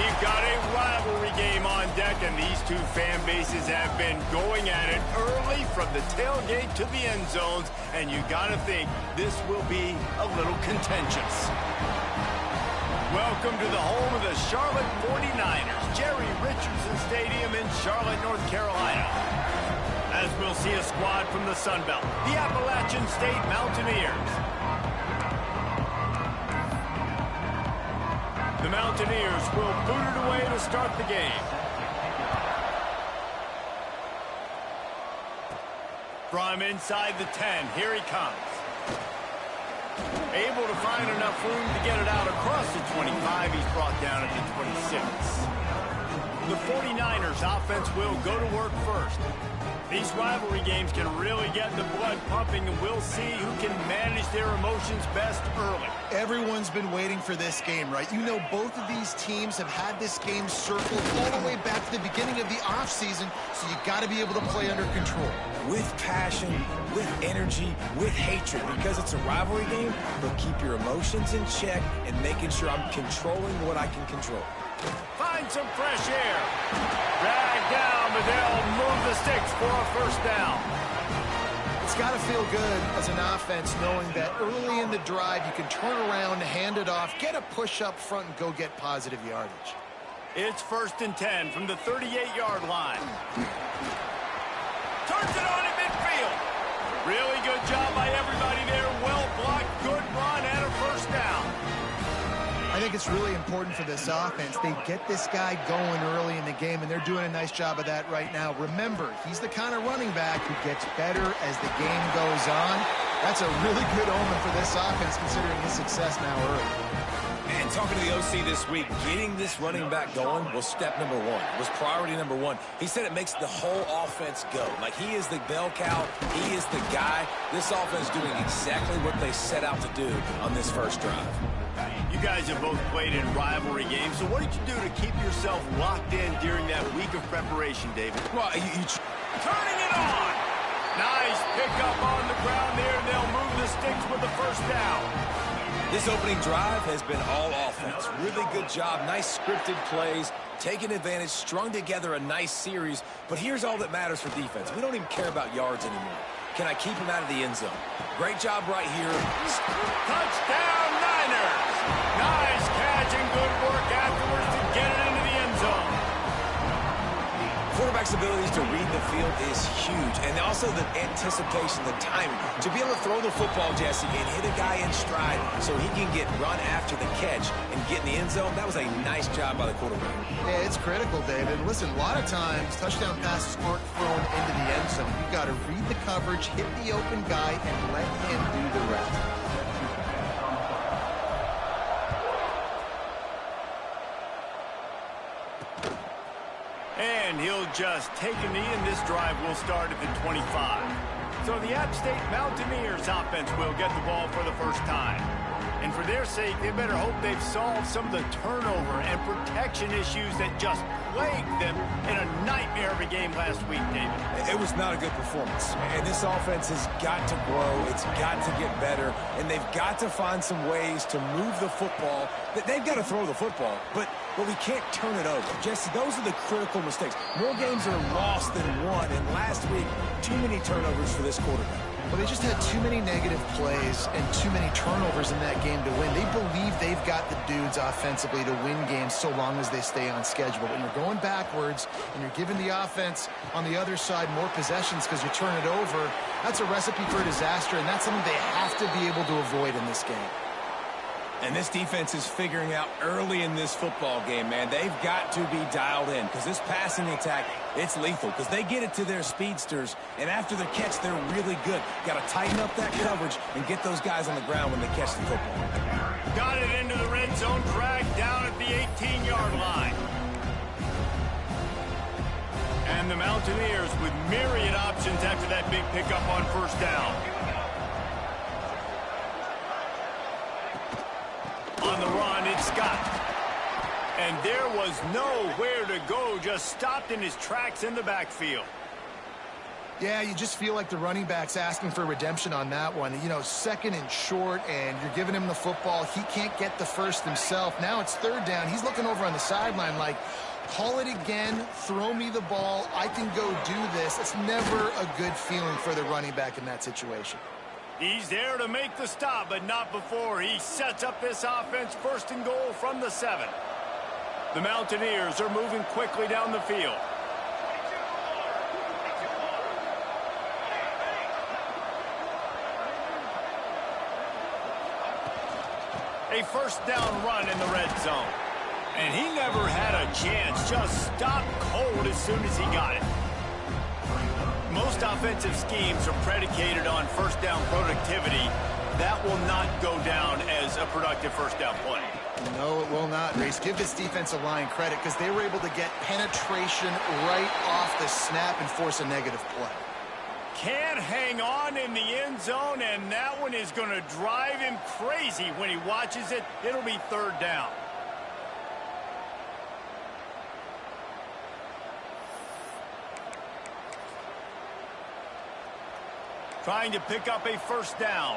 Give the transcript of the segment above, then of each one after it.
We've got a rivalry game on deck, and these two fan bases have been going at it early from the tailgate to the end zones, and you got to think this will be a little contentious. Welcome to the home of the Charlotte 49ers, Jerry Richardson Stadium in Charlotte, North Carolina. As we'll see a squad from the Sun Belt, the Appalachian State Mountaineers. The Mountaineers will boot it away to start the game. From inside the 10, here he comes. Able to find enough room to get it out across the 25. He's brought down at the 26. The 49ers offense will go to work first. These rivalry games can really get the blood pumping, and we'll see who can manage their emotions best early. Everyone's been waiting for this game, right? You know, both of these teams have had this game circled all the way back to the beginning of the offseason, so you got to be able to play under control. With passion, with energy, with hatred, because it's a rivalry game, but keep your emotions in check and making sure I'm controlling what I can control. Find some fresh air. Drag down, but they'll move the sticks for a first down. It's got to feel good as an offense knowing that early in the drive you can turn around, hand it off, get a push up front, and go get positive yardage. It's 1st and 10 from the 38-yard line. Turns it on in midfield. Really good job by everybody there. Well blocked, good run, and a first down. I think it's really important for this offense. They get this guy going early in the game, and they're doing a nice job of that right now. Remember, he's the kind of running back who gets better as the game goes on. That's a really good omen for this offense, considering his success now early. And talking to the OC this week, getting this running back going was step number one, was priority number one. He said it makes the whole offense go. Like, he is the bell cow, he is the guy. This offense doing exactly what they set out to do on this first drive. You guys have both played in rivalry games, so what did you do to keep yourself locked in during that week of preparation, David? Well, turning it on! Nice pickup on the ground there, and they'll move the sticks with the first down. This opening drive has been all offense. Really good job, nice scripted plays, taking advantage, strung together a nice series. But here's all that matters for defense. We don't even care about yards anymore. Can I keep him out of the end zone? Great job right here. Touchdown, Niners! Nice catch and good work afterwards to get it into the end zone. Quarterback's abilities to read the field is huge, and also the anticipation, the timing. To be able to throw the football, Jesse, and hit a guy in stride so he can get run after the catch and get in the end zone, that was a nice job by the quarterback. Yeah, it's critical, David. Listen, a lot of times touchdown passes aren't thrown into the end zone. You've got to read the coverage, hit the open guy, and let him do the rest. And he'll just take a knee, and this drive will start at the 25. So the App State Mountaineers offense will get the ball for the first time. And for their sake, they better hope they've solved some of the turnover and protection issues that just plagued them in a nightmare of a game last week, David. It was not a good performance. And this offense has got to grow. It's got to get better. And they've got to find some ways to move the football. They've got to throw the football, but we can't turn it over. Jesse, those are the critical mistakes. More games are lost than won. And last week, too many turnovers for this quarterback. Well, they just had too many negative plays and too many turnovers in that game to win. They believe they've got the dudes offensively to win games so long as they stay on schedule. But when you're going backwards and you're giving the offense on the other side more possessions because you turn it over, that's a recipe for disaster, and that's something they have to be able to avoid in this game. And this defense is figuring out early in this football game, man. They've got to be dialed in because this passing attack, it's lethal because they get it to their speedsters, and after the catch, they're really good. Got to tighten up that coverage and get those guys on the ground when they catch the football. Got it into the red zone, dragged down at the 18-yard line. And the Mountaineers with myriad options after that big pickup on first down. On the run, it's Scott. And there was nowhere to go, just stopped in his tracks in the backfield. Yeah, you just feel like the running back's asking for redemption on that one. You know, second and short, and you're giving him the football. He can't get the first himself. Now it's third down. He's looking over on the sideline like, call it again, throw me the ball, I can go do this. It's never a good feeling for the running back in that situation. He's there to make the stop, but not before he sets up this offense first and goal from the 7. The Mountaineers are moving quickly down the field. A first down run in the red zone. And he never had a chance. Just stopped cold as soon as he got it. Most offensive schemes are predicated on first down productivity. That will not go down as a productive first down play. No, it will not, Reese. Give this defensive line credit because they were able to get penetration right off the snap and force a negative play. Can't hang on in the end zone, and that one is going to drive him crazy when he watches it. It'll be third down. Trying to pick up a first down.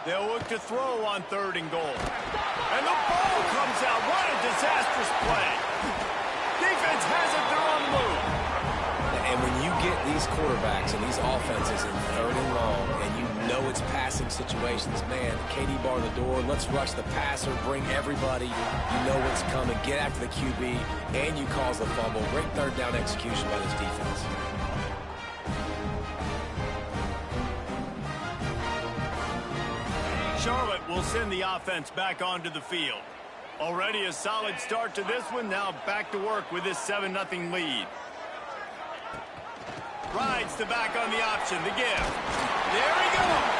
They'll look to throw on third and goal. And the ball comes out. What a disastrous play. Defense has it. They're on the move. And when you get these quarterbacks and these offenses in third and long, and you know it's passing situations, man, KD bar the door, let's rush the passer, bring everybody. You know what's coming. Get after the QB, and you cause the fumble. Great third down execution by this defense. Charlotte will send the offense back onto the field. Already a solid start to this one. Now back to work with this 7-0 lead. Rides the back on the option. The give. There he goes.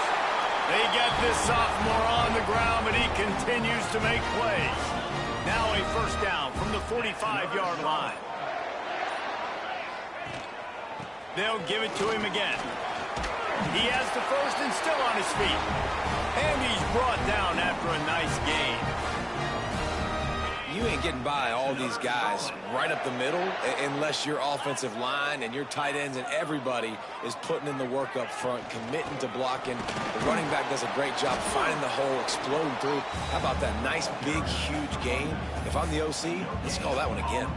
They get this sophomore on the ground, but he continues to make plays. Now a first down from the 45-yard line. They'll give it to him again. He has the first and still on his feet. And he's brought down after a nice gain. You ain't getting by all these guys right up the middle unless your offensive line and your tight ends and everybody is putting in the work up front, committing to blocking. The running back does a great job finding the hole, exploding through. How about that nice, big, huge gain? If I'm the OC, let's call that one again.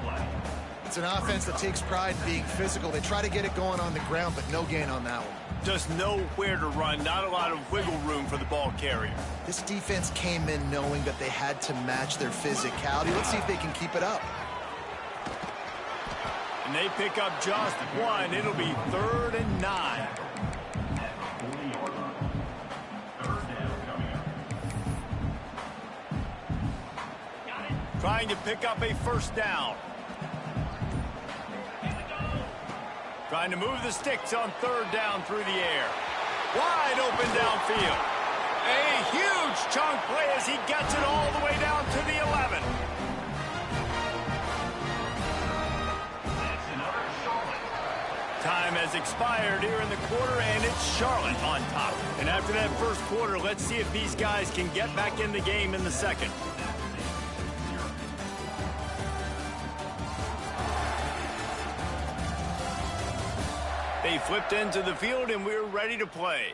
It's an offense that takes pride in being physical. They try to get it going on the ground, but no gain on that one. Just know where to run. Not a lot of wiggle room for the ball carrier. This defense came in knowing that they had to match their physicality. Let's see if they can keep it up. And they pick up just one. It'll be 3rd and 9. Trying to pick up a first down. Trying to move the sticks on 3rd down through the air. Wide open downfield. A huge chunk play as he gets it all the way down to the 11. Time has expired here in the quarter, and it's Charlotte on top. And after that first quarter, let's see if these guys can get back in the game in the second. They flipped into the field, and we're ready to play.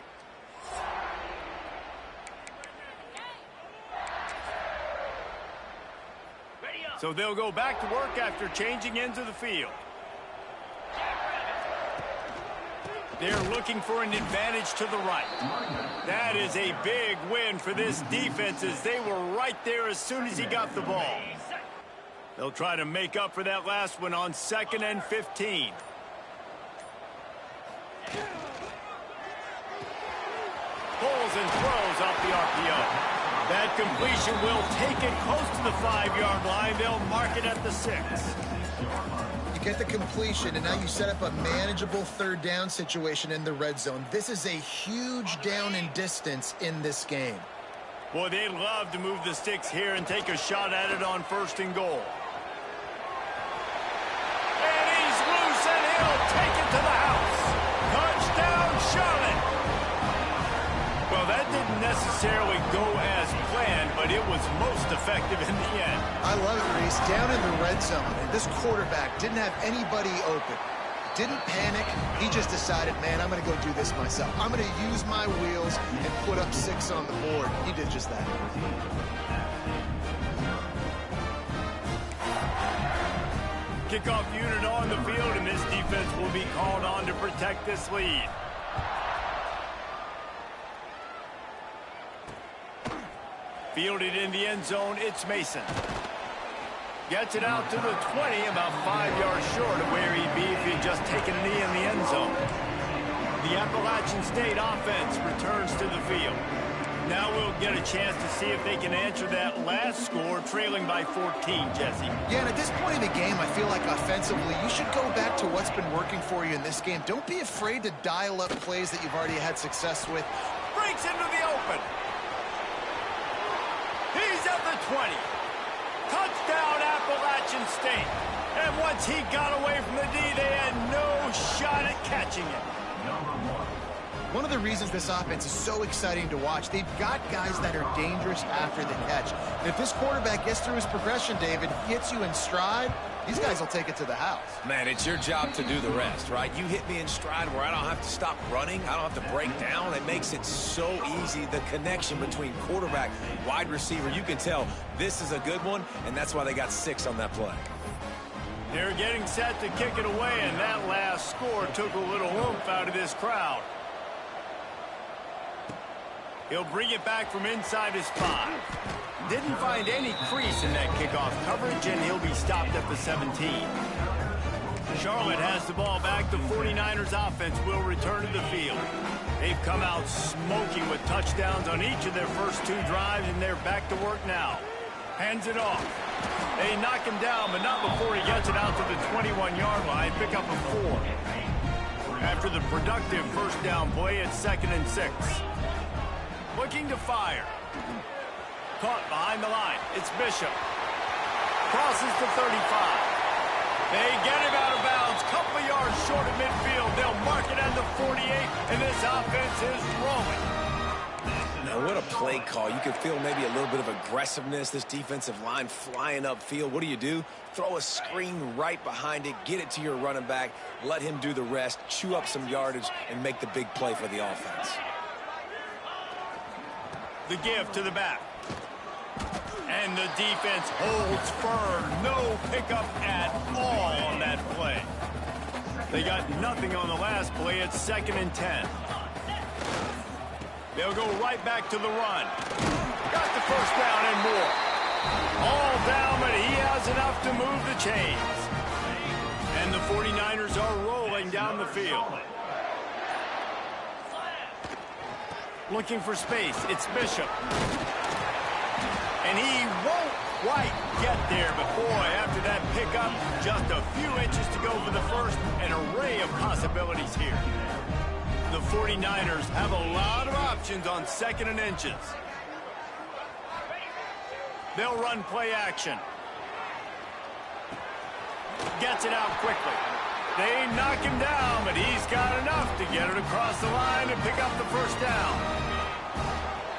So they'll go back to work after changing into the field. They're looking for an advantage to the right. That is a big win for this defense as they were right there as soon as he got the ball. They'll try to make up for that last one on 2nd and 15. Pulls and throws off the RPO. That completion will take it close to the 5-yard line. They'll mark it at the 6. You get the completion, and now you set up a manageable 3rd down situation in the red zone. This is a huge down in distance in this game. Boy, they'd love to move the sticks here and take a shot at it on 1st and goal. And he's loose, and he'll take it to the house. Touchdown, Charlotte. Well, that didn't necessarily go as planned. plan, but it was most effective in the end. I love it, Reese. Down in the red zone, and this quarterback didn't have anybody open. Didn't panic. He just decided, man, I'm going to go do this myself. I'm going to use my wheels and put up 6 on the board. He did just that. Kickoff unit on the field, and this defense will be called on to protect this lead. Fielded in the end zone, it's Mason. Gets it out to the 20, about 5 yards short of where he'd be if he'd just taken a knee in the end zone. The Appalachian State offense returns to the field. Now we'll get a chance to see if they can answer that last score, trailing by 14, Jesse. Yeah, and at this point in the game, I feel like offensively, you should go back to what's been working for you in this game. Don't be afraid to dial up plays that you've already had success with. Breaks into the open. He's at the 20. Touchdown, Appalachian State. And once he got away from the D, they had no shot at catching it. One of the reasons this offense is so exciting to watch, they've got guys that are dangerous after the catch. And if this quarterback gets through his progression, David, hits you in stride, these guys will take it to the house. Man, it's your job to do the rest, right? You hit me in stride where I don't have to stop running. I don't have to break down. It makes it so easy, the connection between quarterback, wide receiver. You can tell this is a good one, and that's why they got 6 on that play. They're getting set to kick it away, and that last score took a little oomph out of this crowd. He'll bring it back from inside his 5. Didn't find any crease in that kickoff coverage, and he'll be stopped at the 17. Charlotte has the ball back. The 49ers offense will return to the field. They've come out smoking with touchdowns on each of their first 2 drives, and they're back to work now. Hands it off. They knock him down, but not before he gets it out to the 21-yard line. Pick up a 4. After the productive first down play, it's 2nd and 6. Looking to fire. Caught behind the line. It's Bishop. Crosses the 35. They get him out of bounds. Couple of yards short of midfield. They'll mark it at the 48, and this offense is rolling. Now, what a play call. You can feel maybe a little bit of aggressiveness. This defensive line flying upfield. What do? Throw a screen right behind it. Get it to your running back. Let him do the rest. Chew up some yardage and make the big play for the offense. The give to the back. And the defense holds firm. No pickup at all on that play. They got nothing on the last play. It's 2nd and 10. They'll go right back to the run. Got the first down and more. All down, but he has enough to move the chains. And the 49ers are rolling down the field. Looking for space. It's Bishop. And he won't quite get there, but boy, after that pickup, just a few inches to go for the first. An array of possibilities here. The 49ers have a lot of options on 2nd and inches. They'll run play action. Gets it out quickly. They knock him down, but he's got enough to get it across the line and pick up the first down.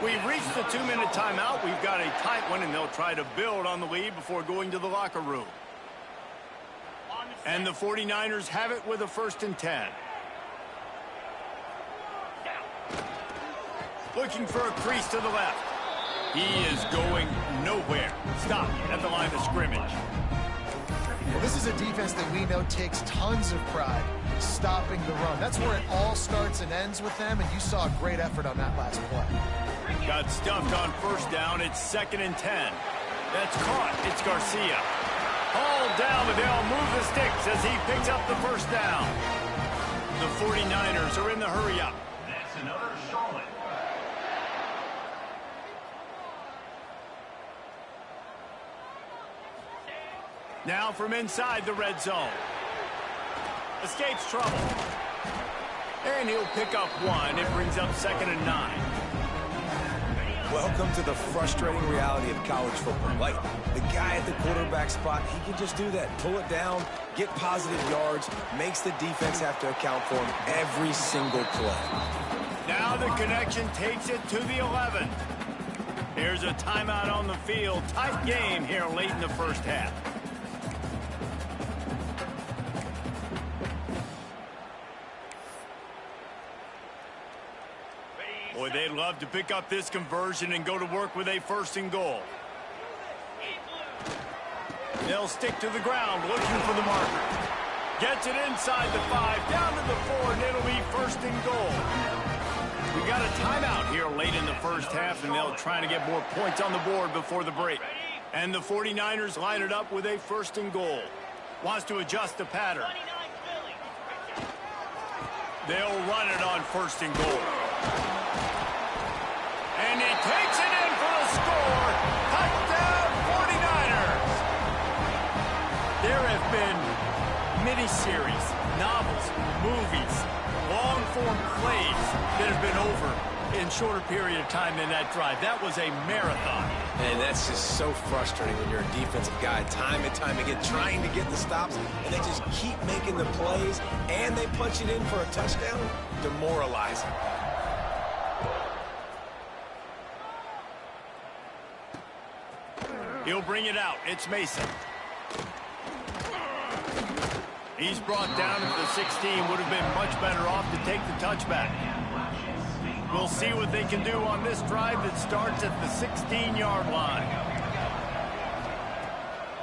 We've reached the 2-minute timeout. We've got a tight one, and they'll try to build on the lead before going to the locker room. And the 49ers have it with a 1st and 10. Looking for a crease to the left. He is going nowhere. Stop at the line of scrimmage. Well, this is a defense that we know takes tons of pride stopping the run. That's where it all starts and ends with them, and you saw a great effort on that last play. Got stuffed on first down. It's 2nd and 10. That's caught. It's Garcia. Hauled down, but they'll move the sticks as he picks up the first down. The 49ers are in the hurry-up. That's another Charlotte. Now from inside the red zone. Escapes trouble. And he'll pick up 1. It brings up 2nd and 9. Welcome to the frustrating reality of college football. Like, the guy at the quarterback spot, he can just do that. Pull it down, get positive yards, makes the defense have to account for him every single play. Now the connection takes it to the 11. Here's a timeout on the field. Tight game here late in the first half. Boy, they'd love to pick up this conversion and go to work with a 1st and goal. They'll stick to the ground, looking for the marker. Gets it inside the 5, down to the 4, and it'll be 1st and goal. We got a timeout here late in the first half, and they'll try to get more points on the board before the break. And the 49ers line it up with a 1st and goal. Wants to adjust the pattern. They'll run it on 1st and goal. And he takes it in for the score. Touchdown 49ers. There have been miniseries, novels, movies, long-form plays that have been over in shorter period of time than that drive. That was a marathon. And that's just so frustrating when you're a defensive guy, time and time again, trying to get the stops, and they just keep making the plays, and they punch it in for a touchdown. Demoralizing. He'll bring it out. It's Mason. He's brought down at the 16. Would have been much better off to take the touchback. We'll see what they can do on this drive that starts at the 16-yard line.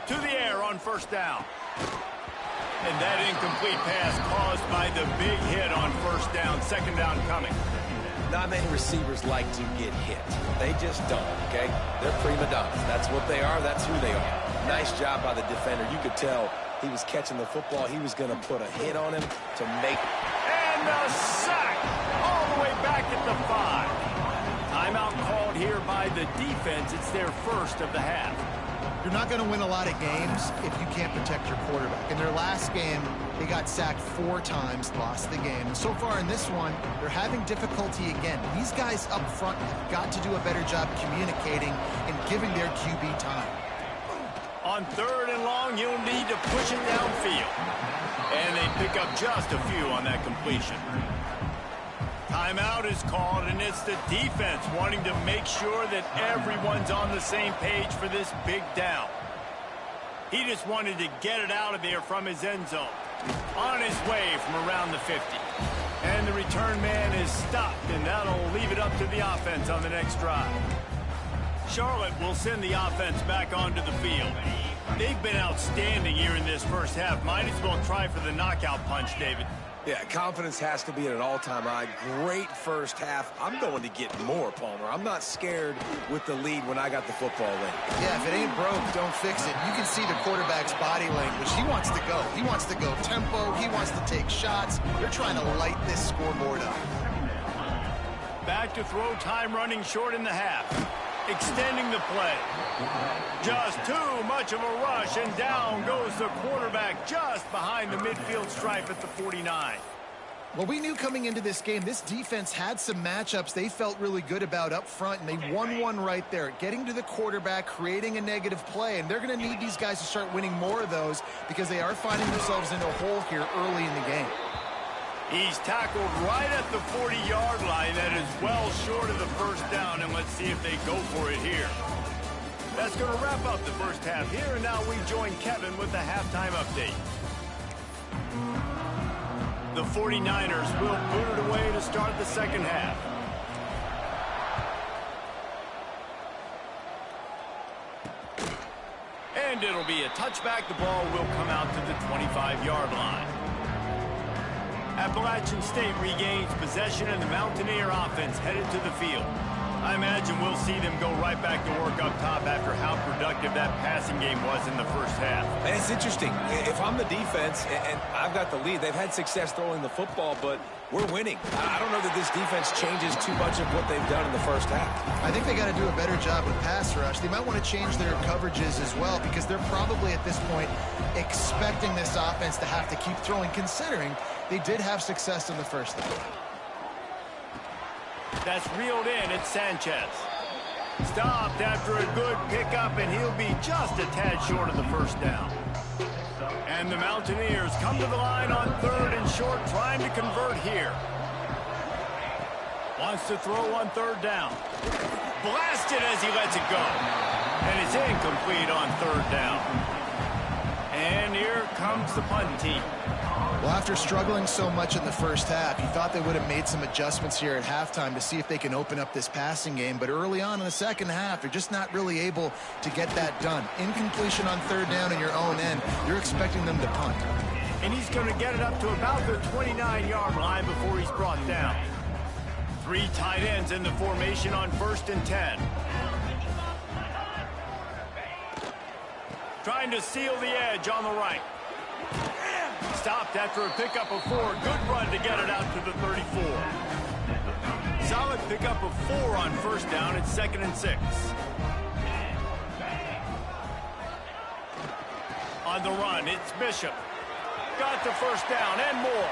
To the air on 1st down. And that incomplete pass caused by the big hit on 1st down. 2nd down coming. Not many receivers like to get hit. They just don't, okay? They're prima donnas. That's what they are. That's who they are. Nice job by the defender. You could tell he was catching the football. He was going to put a hit on him to make... And a sack all the way back at the 5. Timeout called here by the defense. It's their 1st of the half. You're not going to win a lot of games if you can't protect your quarterback. In their last game, they got sacked 4 times, lost the game. And so far in this one, they're having difficulty again. These guys up front have got to do a better job communicating and giving their QB time. On 3rd and long, you'll need to push it downfield. And they pick up just a few on that completion. Timeout is called, and it's the defense wanting to make sure that everyone's on the same page for this big down. He just wanted to get it out of there from his end zone. On his way from around the 50. And the return man is stopped, and that'll leave it up to the offense on the next drive. Charlotte will send the offense back onto the field. They've been outstanding here in this first half. Might as well try for the knockout punch, David. Yeah, confidence has to be at an all-time high. Great first half. I'm going to get more, Palmer. I'm not scared with the lead when I got the football late. Yeah, if it ain't broke, don't fix it. You can see the quarterback's body language. He wants to go. He wants to go tempo. He wants to take shots. They're trying to light this scoreboard up. Back to throw, time running short in the half. Extending the play. Just too much of a rush, and down goes the quarterback just behind the midfield stripe at the 49. Well, we knew coming into this game, this defense had some matchups they felt really good about up front, and they won one right there, getting to the quarterback, creating a negative play, and they're going to need these guys to start winning more of those because they are finding themselves in a hole here early in the game. He's tackled right at the 40-yard line. That is well short of the 1st down, and let's see if they go for it here. That's going to wrap up the first half here, and now we join Kevin with the halftime update. The 49ers will boot it away to start the second half. And it'll be a touchback. The ball will come out to the 25-yard line. Appalachian State regains possession, and the Mountaineer offense headed to the field. I imagine we'll see them go right back to work up top after how productive that passing game was in the first half. And it's interesting. If I'm the defense and I've got the lead, they've had success throwing the football, but we're winning. I don't know that this defense changes too much of what they've done in the first half. I think they got to do a better job with pass rush. They might want to change their coverages as well because they're probably at this point expecting this offense to have to keep throwing, considering they did have success in the first half. That's reeled in. It's Sanchez. Stopped after a good pickup, and he'll be just a tad short of the 1st down. And the Mountaineers come to the line on 3rd and short, trying to convert here. Wants to throw on 3rd down. blasted as he lets it go. And it's incomplete on third down. And here comes the punt team. Well, after struggling so much in the first half, you thought they would have made some adjustments here at halftime to see if they can open up this passing game. But early on in the second half, they're just not really able to get that done. Incompletion on third down in your own end, you're expecting them to punt. And he's going to get it up to about the 29-yard line before he's brought down. 3 tight ends in the formation on 1st and 10. Trying to seal the edge on the right. Stopped after a pickup of 4. Good run to get it out to the 34. Solid pickup of 4 on 1st down. It's 2nd and 6. On the run, it's Bishop. Got the 1st down and more.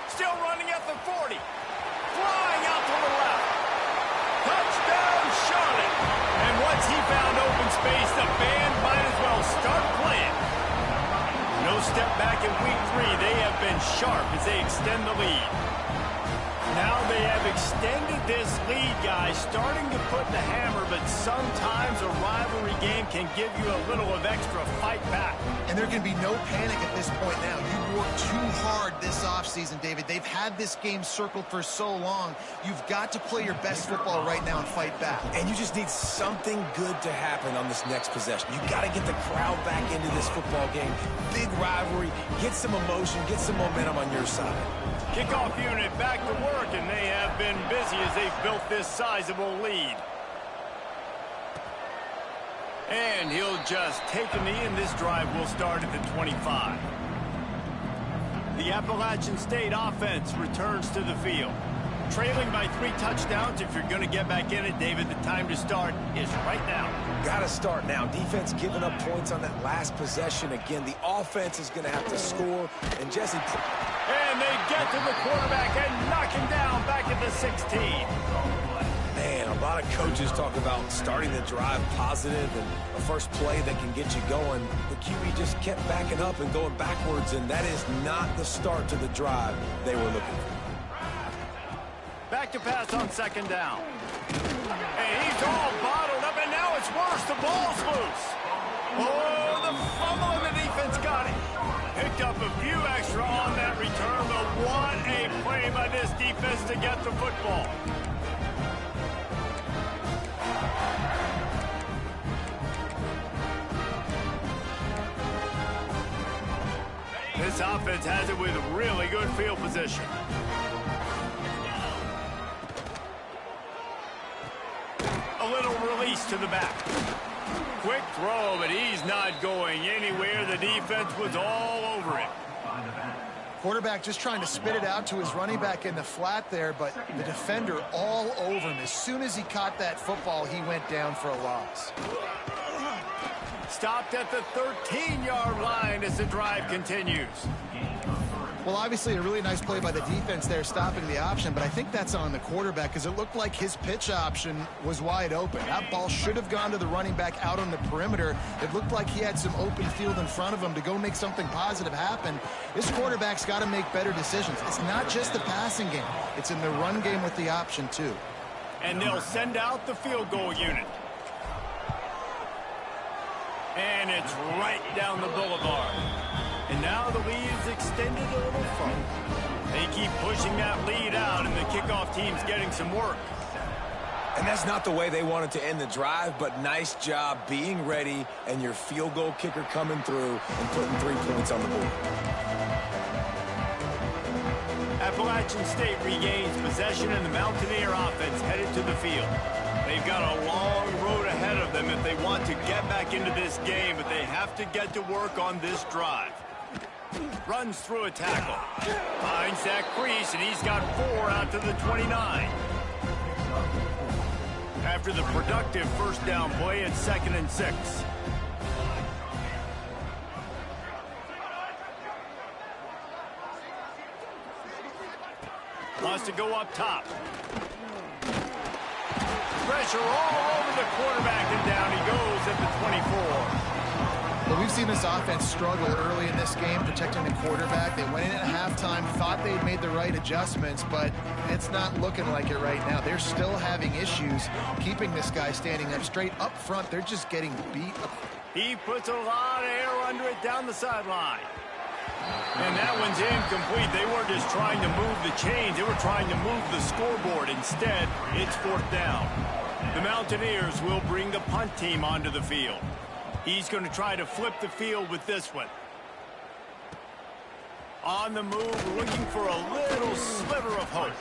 Still running at the 40. Flying out to the left. Touchdown, Charlotte. And once he found open space, the band might as well start playing. No step back in week 3. They have been sharp as they extend the lead. Now they have extended this lead, guys, starting to put the hammer, but sometimes a rivalry game can give you a little of extra fight back. And there can be no panic at this point now. You worked too hard this offseason, David. They've had this game circled for so long. You've got to play your best football right now and fight back. And you just need something good to happen on this next possession. You got to get the crowd back into this football game. Big rivalry. Get some emotion. Get some momentum on your side. Kickoff unit back to work, and they have been busy as they've built this sizable lead. And he'll just take a knee, and this drive will start at the 25. The Appalachian State offense returns to the field. Trailing by 3 touchdowns. If you're going to get back in it, David, the time to start is right now. Got to start now. Defense giving up points on that last possession. Again, the offense is going to have to score. And Jesse... And they get to the quarterback and knock him down back at the 16. Man, a lot of coaches talk about starting the drive positive and a first play that can get you going. The QB just kept backing up and going backwards, and that is not the start to the drive they were looking for. Back to pass on 2nd down. And he's all bottled up, and now it's worse. The ball's loose. Oh, the fumble, and the defense got it. Picked up a few extra on that return, but what a play by this defense to get the football. This offense has it with really good field position. A little release to the back. Quick throw, but he's not going anywhere. The defense was all over him. Quarterback just trying to spit it out to his running back in the flat there, but the defender all over him. As soon as he caught that football, he went down for a loss. Stopped at the 13-yard line as the drive continues. Well, obviously a really nice play by the defense there, stopping the option, but I think that's on the quarterback because it looked like his pitch option was wide open. That ball should have gone to the running back out on the perimeter. It looked like he had some open field in front of him to go make something positive happen. This quarterback's got to make better decisions. It's not just the passing game. It's in the run game with the option, too. And they'll send out the field goal unit. And it's right down the boulevard. And now the lead is extended a little further. They keep pushing that lead out, and the kickoff team's getting some work. And that's not the way they wanted to end the drive, but nice job being ready and your field goal kicker coming through and putting 3 points on the board. Appalachian State regains possession, and the Mountaineer offense headed to the field. They've got a long road ahead of them if they want to get back into this game, but they have to get to work on this drive. Runs through a tackle. Finds that crease, and he's got 4 out to the 29. After the productive first down play, it's 2nd and 6. Wants to go up top. Pressure all over the quarterback, and down he goes at the 24. Well, we've seen this offense struggle early in this game, protecting the quarterback. They went in at halftime, thought they'd made the right adjustments, but it's not looking like it right now. They're still having issues keeping this guy standing up straight. Up front, they're just getting beat. He puts a lot of air under it down the sideline. And that one's incomplete. They weren't just trying to move the chains. They were trying to move the scoreboard. Instead, it's 4th down. The Mountaineers will bring the punt team onto the field. He's going to try to flip the field with this one. On the move, looking for a little sliver of hope.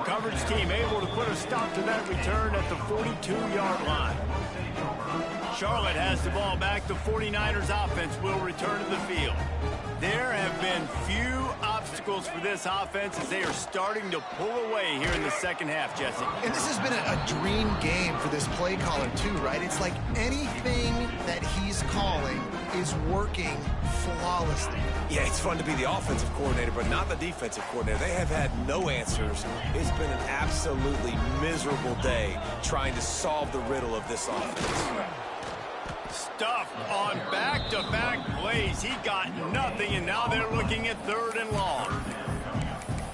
Coverage team able to put a stop to that return at the 42-yard line. Charlotte has the ball back. The 49ers offense will return to the field. There have been few obstacles for this offense as they are starting to pull away here in the second half, Jesse. And this has been a dream game for this play caller too, right? It's like anything that he's calling is working flawlessly. Yeah, it's fun to be the offensive coordinator, but not the defensive coordinator. They have had no answers. It's been an absolutely miserable day trying to solve the riddle of this offense. Stuffed on back-to-back plays. He got nothing, and now they're looking at 3rd and long.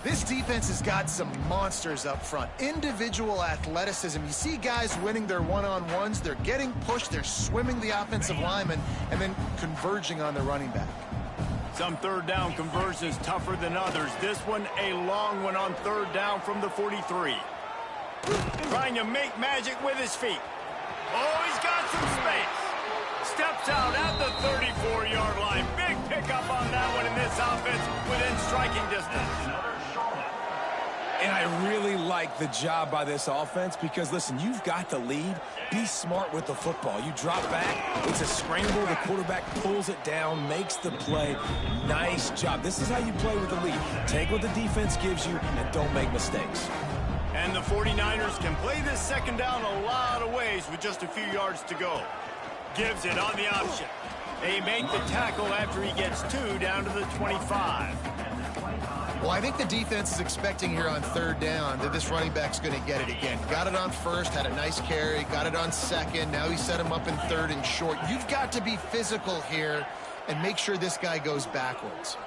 This defense has got some monsters up front. Individual athleticism. You see guys winning their one-on-ones. They're getting pushed. They're swimming the offensive lineman and then converging on the running back. Some 3rd down conversions tougher than others. This one, a long one on 3rd down from the 43. Trying to make magic with his feet. Oh, he's got some space. Steps out at the 34-yard line. Big pickup on that one in this offense within striking distance. And I really like the job by this offense because, listen, you've got the lead. Be smart with the football. You drop back. It's a scramble. The quarterback pulls it down, makes the play. Nice job. This is how you play with the lead. Take what the defense gives you and don't make mistakes. And the 49ers can play this 2nd down a lot of ways with just a few yards to go. Gives it on the option. They make the tackle after he gets 2 down to the 25. Well, I think the defense is expecting here on 3rd down that this running back's going to get it again. Got it on 1st, had a nice carry, got it on 2nd. Now he set him up in 3rd and short. You've got to be physical here and make sure this guy goes backwards.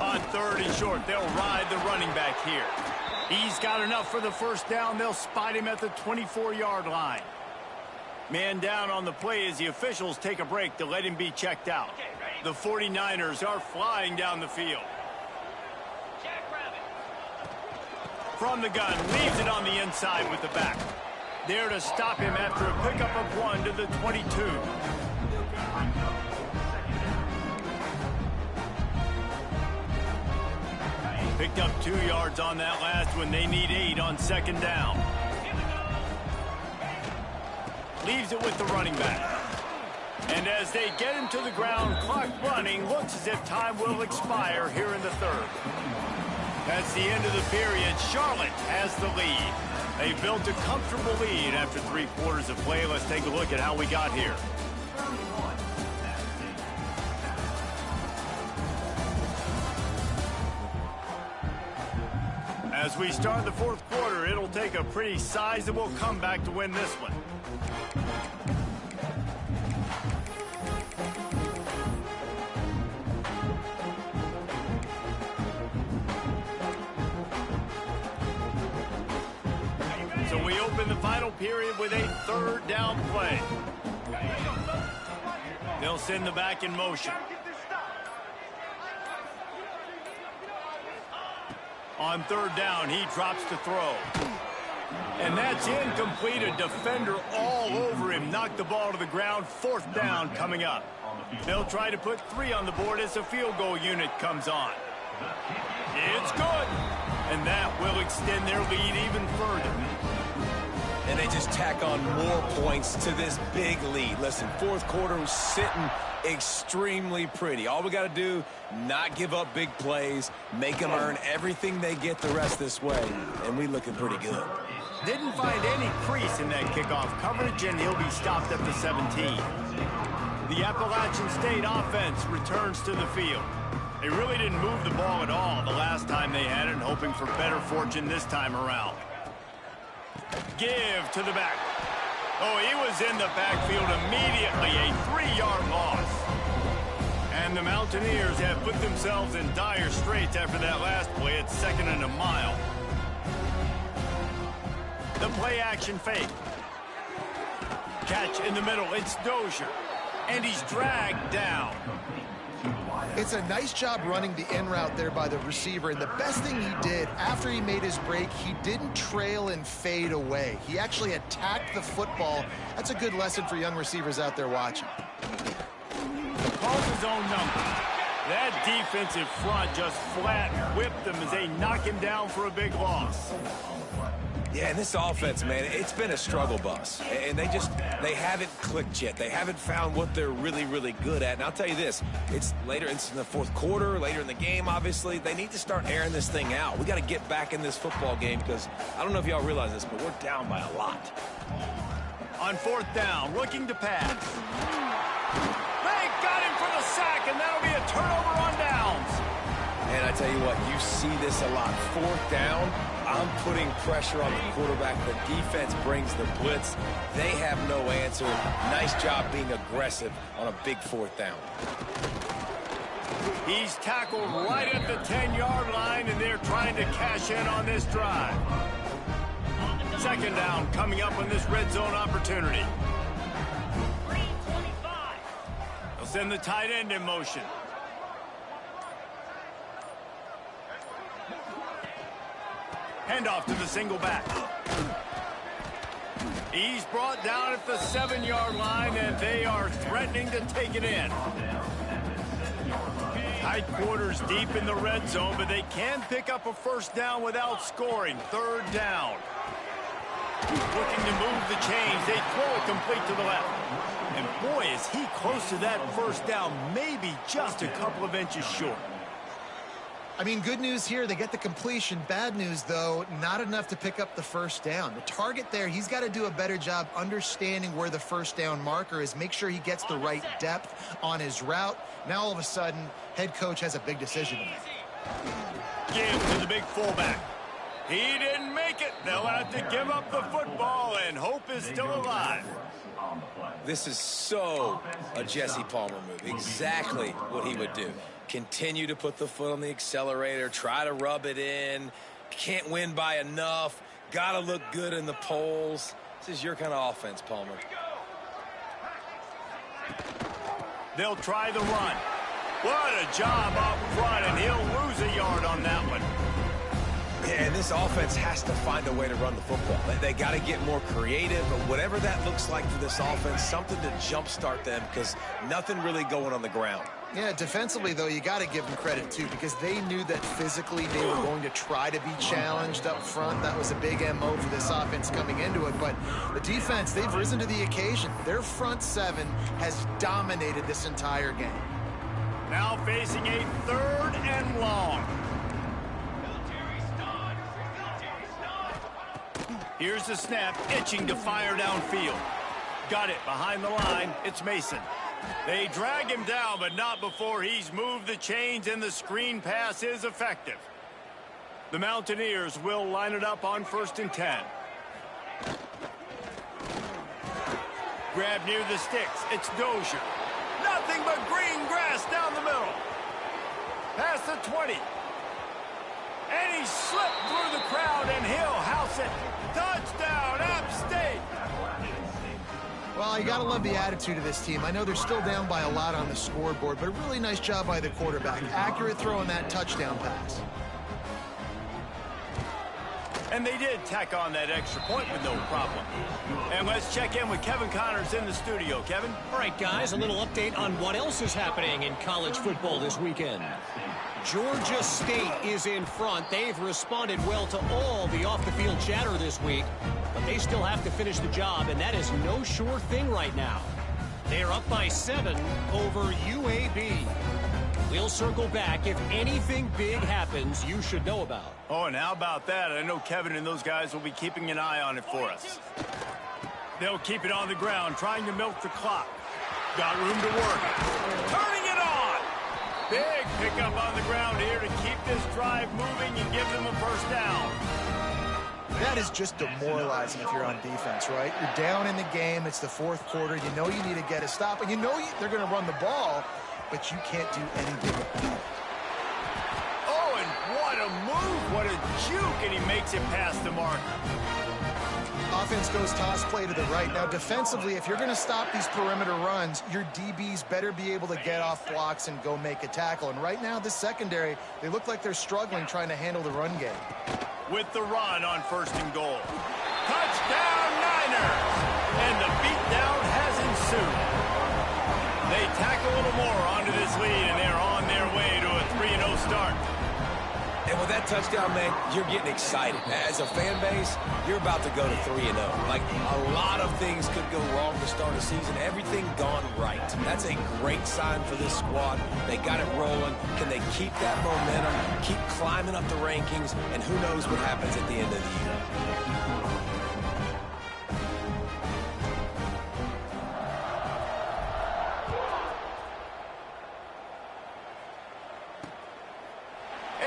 On 3rd and short, they'll ride the running back here. He's got enough for the 1st down. They'll spot him at the 24-yard line. Man down on the play as the officials take a break to let him be checked out. The 49ers are flying down the field. From the gun, leaves it on the inside with the back. There to stop him after a pickup of 1 to the 22. Picked up 2 yards on that last one. They need 8 on 2nd down. Leaves it with the running back. And as they get him to the ground, clock running, looks as if time will expire here in the 3rd. That's the end of the period. Charlotte has the lead. They built a comfortable lead after 3 quarters of play. Let's take a look at how we got here. As we start the 4th quarter, it'll take a pretty sizable comeback to win this one. So we open the final period with a 3rd down play. They'll send the back in motion. On 3rd down, he drops to throw. And that's incomplete. A defender all over him. Knocked the ball to the ground. 4th down coming up. They'll try to put 3 on the board as the field goal unit comes on. It's good. And that will extend their lead even further. And they just tack on more points to this big lead. Listen, 4th quarter was sitting extremely pretty. All we got to do, not give up big plays, make them earn everything they get the rest this way, and we looking pretty good. Didn't find any crease in that kickoff coverage, and he'll be stopped at the 17. The Appalachian State offense returns to the field. They really didn't move the ball at all the last time they had it, hoping for better fortune this time around. Give to the back. Oh, he was in the backfield immediately, a 3-yard loss. And the Mountaineers have put themselves in dire straits after that last play at 2nd and a mile. The play action fake. Catch in the middle, it's Dozier. And he's dragged down. It's a nice job running the in route there by the receiver, and the best thing he did after he made his break, he didn't trail and fade away. He actually attacked the football. That's a good lesson for young receivers out there watching. Calls his own number. That defensive front just flat whipped him as they knock him down for a big loss. Yeah, and this offense, man, it's been a struggle bus. And they haven't clicked yet. They haven't found what they're really, really good at. And I'll tell you this, it's in the fourth quarter, later in the game, obviously. They need to start airing this thing out. We got to get back in this football game because I don't know if y'all realize this, but we're down by a lot. On 4th down, looking to pass. They got him for the sack, and that'll be a turnover on downs. And I tell you what, you see this a lot. 4th down, I'm putting pressure on the quarterback. The defense brings the blitz. They have no answer. Nice job being aggressive on a big 4th down. He's tackled right at the 10-yard line, and they're trying to cash in on this drive. 2nd down coming up on this red zone opportunity. They'll send the tight end in motion. Handoff to the single back. He's brought down at the 7-yard line, and they are threatening to take it in. Tight quarters deep in the red zone, but they can pick up a 1st down without scoring. 3rd down. Looking to move the chains. They throw it complete to the left. And boy, is he close to that 1st down, maybe just a couple of inches short. I mean, good news here, they get the completion. Bad news, though, not enough to pick up the 1st down. The target there, he's got to do a better job understanding where the 1st down marker is, make sure he gets the right depth on his route. Now, all of a sudden, head coach has a big decision to make. Give to the big fullback. He didn't make it. They'll have to give up the football, and hope is still alive. This is so a Jesse Palmer move. Exactly what he would do. Continue to put the foot on the accelerator, try to rub it in, can't win by enough, gotta look good in the polls. This is your kind of offense, Palmer. They'll try the run. What a job up front, and he'll lose a yard on that one. Yeah, and this offense has to find a way to run the football. They got to get more creative, but whatever that looks like for this offense, something to jumpstart them because nothing really going on the ground. Yeah, defensively, though, you got to give them credit, too, because they knew that physically they were going to try to be challenged up front. That was a big MO for this offense coming into it. But the defense, they've risen to the occasion. Their front 7 has dominated this entire game. Now facing a 3rd and long. Here's the snap, itching to fire downfield. Got it behind the line. It's Mason. They drag him down, but not before he's moved the chains, and the screen pass is effective. The Mountaineers will line it up on 1st and 10. Grab near the sticks. It's Dozier. Nothing but green grass down the middle. Past the 20. And he slipped through the crowd, and he'll house it. Touchdown, App State. Well, you got to love the attitude of this team. I know they're still down by a lot on the scoreboard, but a really nice job by the quarterback. Accurate throw on that touchdown pass. And they did tack on that extra point with no problem. And let's check in with Kevin Connors in the studio. Kevin? All right, guys, a little update on what else is happening in college football this weekend. Georgia State is in front. They've responded well to all the off-the-field chatter this week, but they still have to finish the job, and that is no sure thing right now. They are up by 7 over UAB. We'll circle back. If anything big happens, you should know about. Oh, and how about that? I know Kevin and those guys will be keeping an eye on it for us. They'll keep it on the ground, trying to milk the clock. Got room to work. Turning it on! Big pickup on the ground here to keep this drive moving and give them a 1st down. That is just demoralizing if you're on defense, right? You're down in the game. It's the fourth quarter. You know you need to get a stop, and you know they're going to run the ball, but you can't do anything. Oh, and what a move. What a juke, and he makes it past the marker. Offense goes toss play to the right. Now, defensively, if you're going to stop these perimeter runs, your DBs better be able to get off blocks and go make a tackle. And right now, this secondary, they look like they're struggling trying to handle the run game. With the run on 1st and goal. Touchdown, Niners! And the beatdown has ensued. They tack a little more onto this lead, and they're on their way to a 3-0 start. And with that touchdown, man, you're getting excited. As a fan base, you're about to go to 3-0. Like, a lot of things could go wrong to start a season. Everything gone right. That's a great sign for this squad. They got it rolling. Can they keep that momentum, keep climbing up the rankings, and who knows what happens at the end of the year.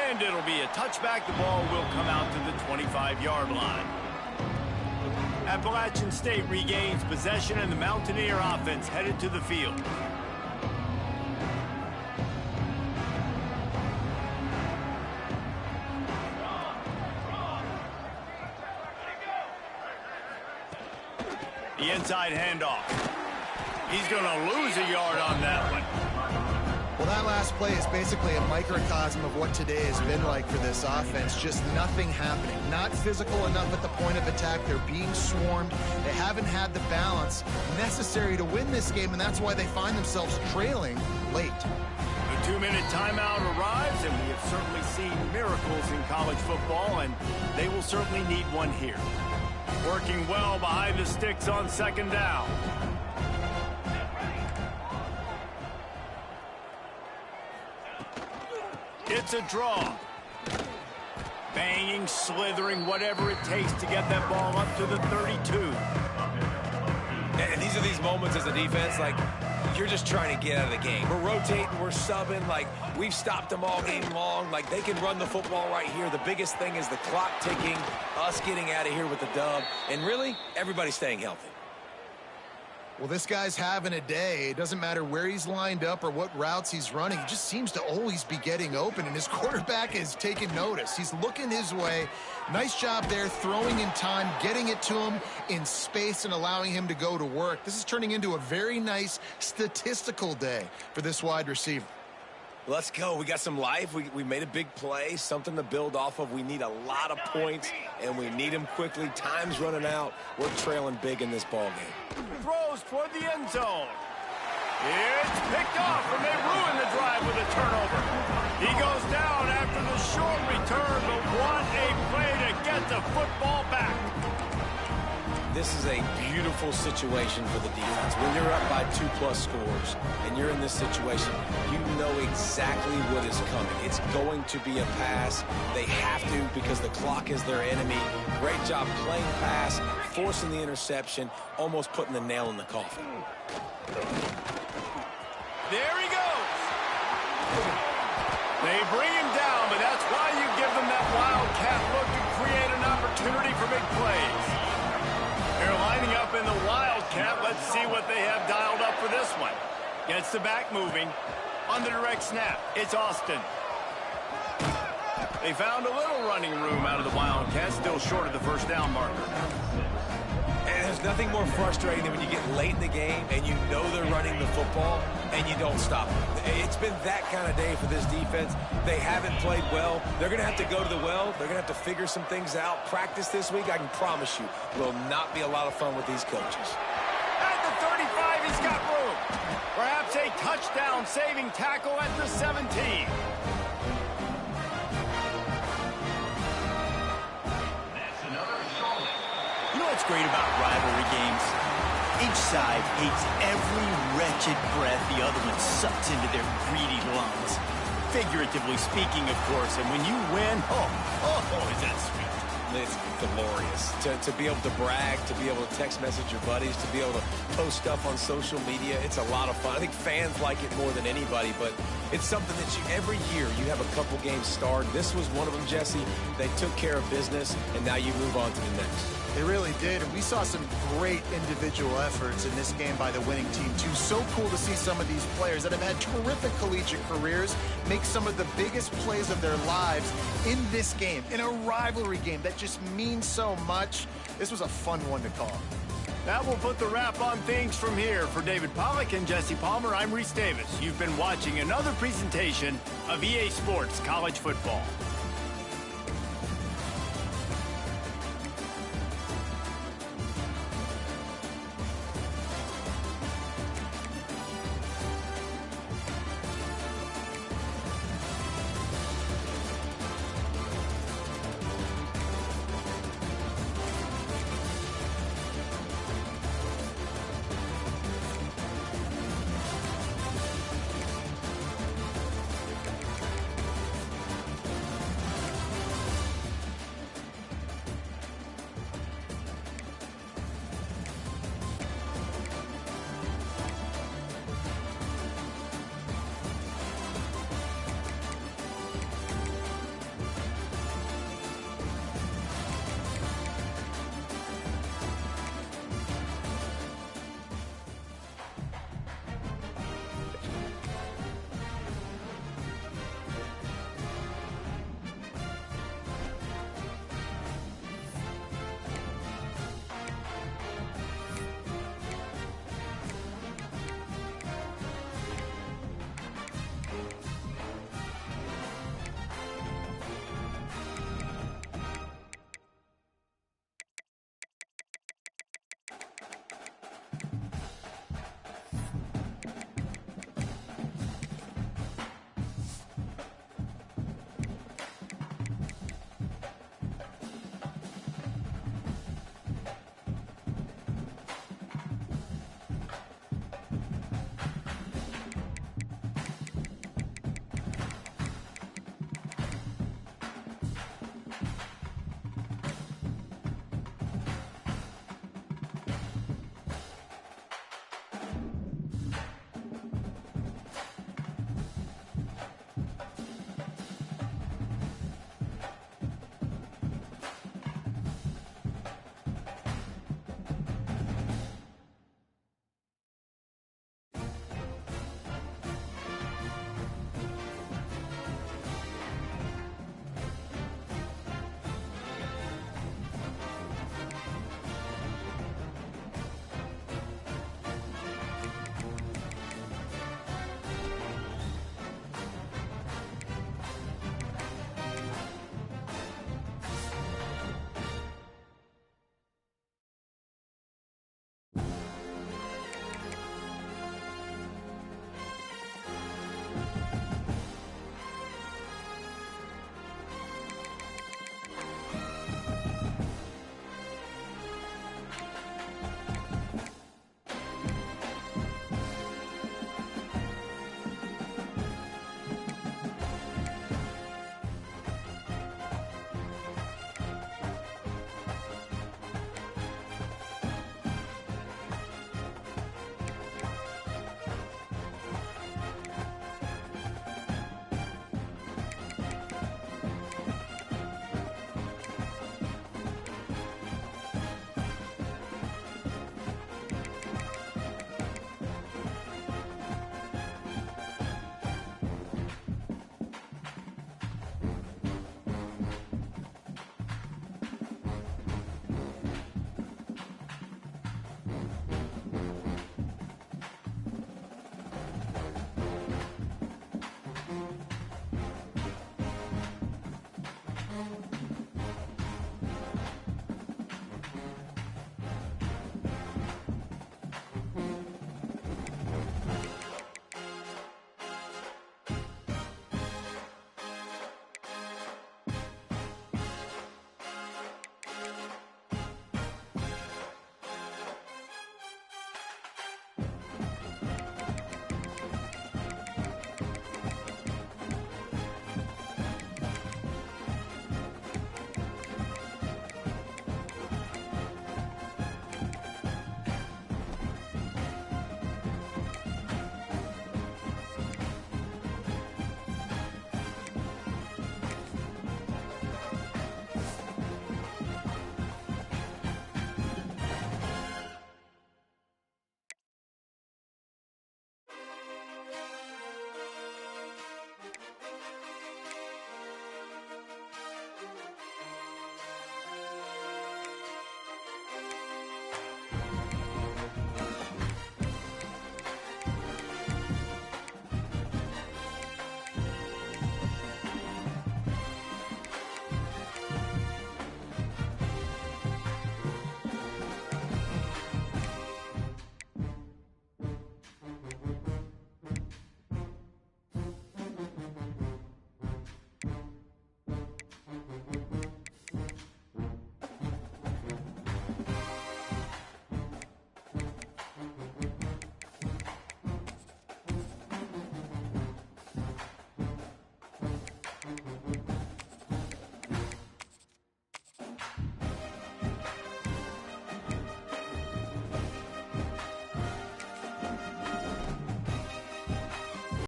And it'll be a touchback. The ball will come out to the 25-yard line. Appalachian State regains possession, and the Mountaineer offense headed to the field. The inside handoff. He's going to lose a yard on that one. Well, that last play is basically a microcosm of what today has been like for this offense. Just nothing happening. Not physical enough at the point of attack. They're being swarmed. They haven't had the balance necessary to win this game, and that's why they find themselves trailing late. The 2-minute timeout arrives, and we have certainly seen miracles in college football, and they will certainly need one here. Working well behind the sticks on 2nd down. It's a draw. Banging, slithering, whatever it takes to get that ball up to the 32. And these are these moments as a defense, like, you're just trying to get out of the game. We're rotating, we're subbing, like, we've stopped them all game long. Like, they can run the football right here. The biggest thing is the clock ticking, us getting out of here with the dub, and really, everybody staying healthy. Well, this guy's having a day. It doesn't matter where he's lined up or what routes he's running. He just seems to always be getting open, and his quarterback is taking notice. He's looking his way. Nice job there, throwing in time, getting it to him in space and allowing him to go to work. This is turning into a very nice statistical day for this wide receiver. Let's go. We got some life. We made a big play, something to build off of. We need a lot of points, and we need them quickly. Time's running out. We're trailing big in this ball game. Throws toward the end zone. It's picked off, and they ruin the drive with a turnover. He goes down after the short return, but what a play to get the football back. This is a beautiful situation for the defense. When you're up by 2+ scores and you're in this situation, you know exactly what is coming. It's going to be a pass. They have to because the clock is their enemy. Great job playing pass, forcing the interception, almost putting the nail in the coffin. There he goes. They bring him down, but that's why you give them that wildcat look to create an opportunity for big plays. They're lining up in the wildcat. Let's see what they have dialed up for this one. Gets the back moving. On the direct snap, it's Austin. They found a little running room out of the wildcat, still short of the 1st down marker. And there's nothing more frustrating than when you get late in the game and you know they're running the football and you don't stop them. It's been that kind of day for this defense. They haven't played well. They're going to have to go to the well. They're going to have to figure some things out. Practice this week, I can promise you, will not be a lot of fun with these coaches. At the 35, he's got room. Perhaps a touchdown-saving tackle at the 17. You know what's great about rivalry games? Each side hates every wretched breath the other one sucks into their greedy lungs. Figuratively speaking, of course, and when you win, oh, is that sweet. It's glorious to be able to brag, to be able to text message your buddies, to be able to post stuff on social media. It's a lot of fun. I think fans like it more than anybody, but it's something that every year you have a couple games starred. This was one of them, Jesse. They took care of business, and now you move on to the next. They really did, and we saw some great individual efforts in this game by the winning team, too. So cool to see some of these players that have had terrific collegiate careers make some of the biggest plays of their lives in this game, in a rivalry game that just means so much. This was a fun one to call. That will put the wrap on things from here. For David Pollack and Jesse Palmer, I'm Reese Davis. You've been watching another presentation of EA Sports College Football.